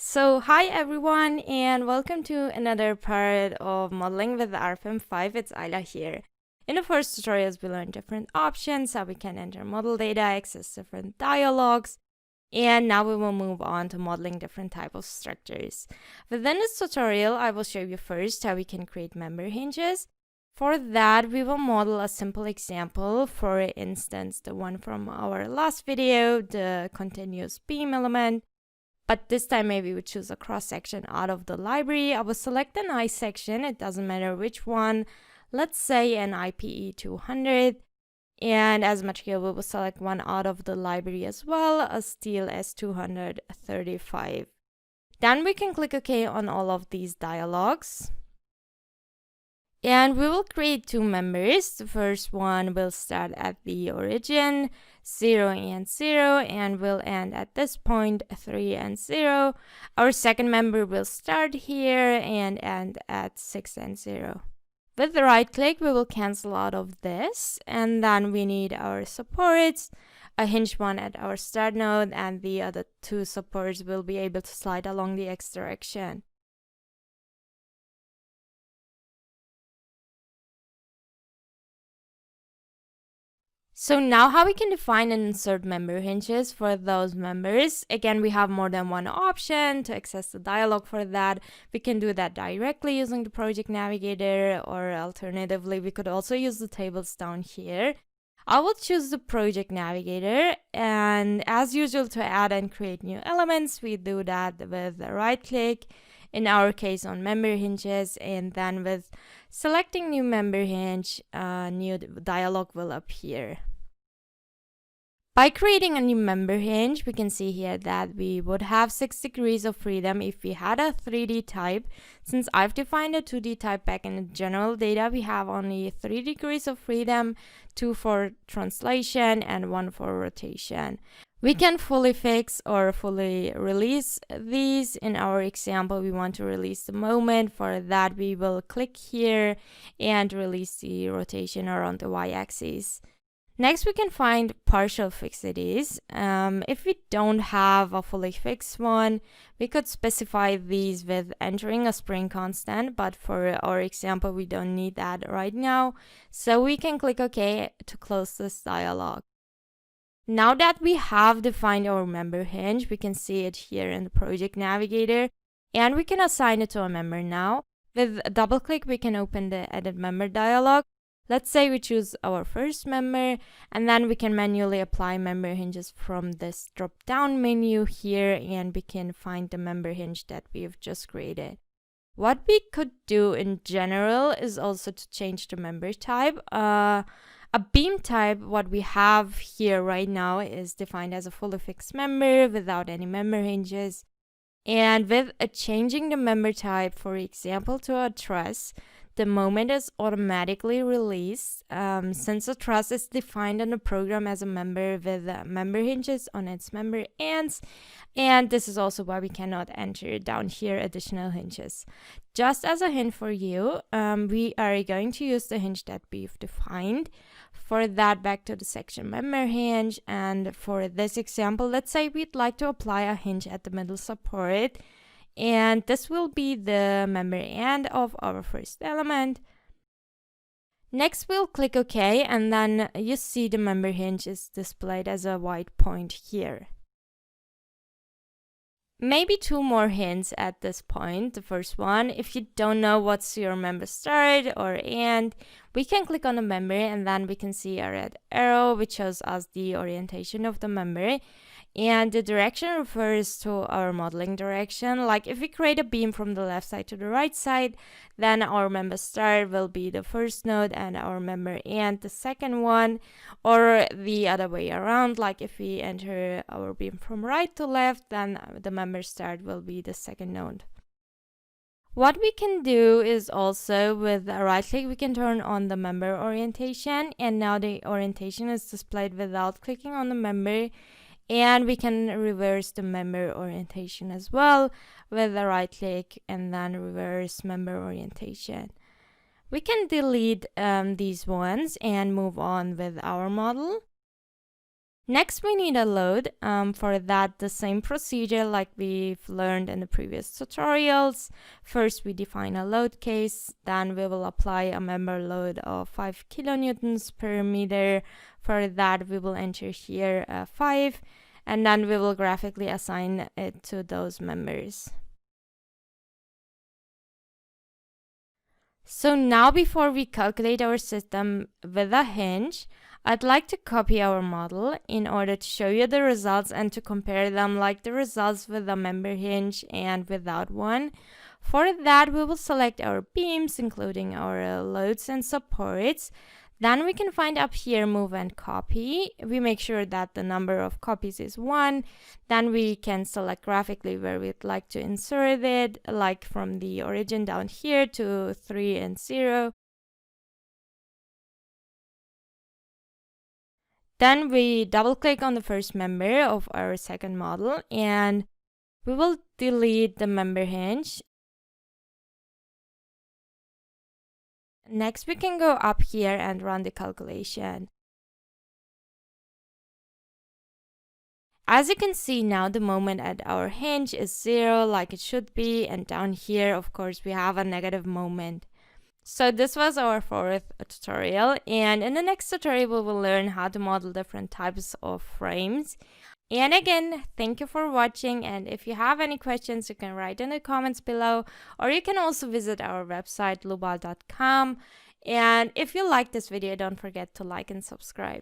So hi everyone and welcome to another part of modeling with Rfem 5. It's Ayla here. In the first tutorials we learned different options, how we can enter model data, access different dialogues, and now we will move on to modeling different type of structures. Within this tutorial I will show you first how we can create member hinges. For that we will model a simple example, for instance the one from our last video, the continuous beam element. But this time maybe we choose a cross section out of the library. I will select an I section, it doesn't matter which one. Let's say an IPE 200. And as material we will select one out of the library as well, a steel S235. Then we can click OK on all of these dialogues. And we will create two members. The first one will start at the origin, 0 and 0, and will end at this point, 3 and 0. Our second member will start here and end at 6 and 0. With the right click, we will cancel out of this, and then we need our supports, a hinge one at our start node, and the other two supports will be able to slide along the X direction. So now how we can define and insert member hinges for those members. Again, we have more than one option to access the dialog. For that, we can do that directly using the project navigator, or alternatively, we could also use the tables down here. I will choose the project navigator, and as usual, to add and create new elements, we do that with the right click, in our case on member hinges, and then with selecting new member hinge, new dialog will appear. By creating a new member hinge, we can see here that we would have 6 degrees of freedom if we had a 3D type. Since I've defined a 2D type back in the general data, we have only 3 degrees of freedom, 2 for translation and 1 for rotation. We can fully fix or fully release these. In our example, we want to release the moment. For that, we will click here and release the rotation around the y-axis. Next, we can find partial fixities. If we don't have a fully fixed one, we could specify these with entering a spring constant, but for our example, we don't need that right now. So we can click OK to close this dialog. Now that we have defined our member hinge, we can see it here in the project navigator, and we can assign it to a member now. With a double click, we can open the edit member dialog. Let's say we choose our first member, and then we can manually apply member hinges from this drop down menu here, and we can find the member hinge that we've just created. What we could do in general is also to change the member type. A beam type, what we have here right now, is defined as a fully fixed member without any member hinges. And with changing the member type, for example, to a truss, the moment is automatically released, since a truss is defined in the program as a member with member hinges on its member ends, and this is also why we cannot enter down here additional hinges. Just as a hint for you, we are going to use the hinge that we've defined. For that, back to the section member hinge, and for this example, let's say we'd like to apply a hinge at the middle support, and this will be the member end of our first element. Next, we'll click OK, and then you see the member hinge is displayed as a white point here. Maybe two more hints at this point. The first one, if you don't know what's your member start or end, we can click on the member, and then we can see a red arrow which shows us the orientation of the member. And the direction refers to our modeling direction. Like if we create a beam from the left side to the right side, then our member start will be the first node and our member end the second one, or the other way around. Like if we enter our beam from right to left, then the member start will be the second node. What we can do is also with a right click, we can turn on the member orientation, and now the orientation is displayed without clicking on the member. And we can reverse the member orientation as well with a right click and then reverse member orientation. We can delete these ones and move on with our model. Next, we need a load. For that, the same procedure like we've learned in the previous tutorials. First, we define a load case. Then we will apply a member load of 5 kilonewtons per meter. For that, we will enter here 5, and then we will graphically assign it to those members. So now, before we calculate our system with a hinge, I'd like to copy our model in order to show you the results and to compare them like the results with a member hinge and without one. For that, we will select our beams, including our loads and supports. Then we can find up here move and copy. We make sure that the number of copies is 1. Then we can select graphically where we'd like to insert it, like from the origin down here to 3 and 0. Then we double click on the first member of our second model and we will delete the member hinge. Next, we can go up here and run the calculation. As you can see now, the moment at our hinge is 0 like it should be, and down here, of course, we have a negative moment. So this was our 4th tutorial, and in the next tutorial we will learn how to model different types of frames. And again, thank you for watching, and if you have any questions you can write in the comments below, or you can also visit our website dlubal.com. And if you like this video, don't forget to like and subscribe.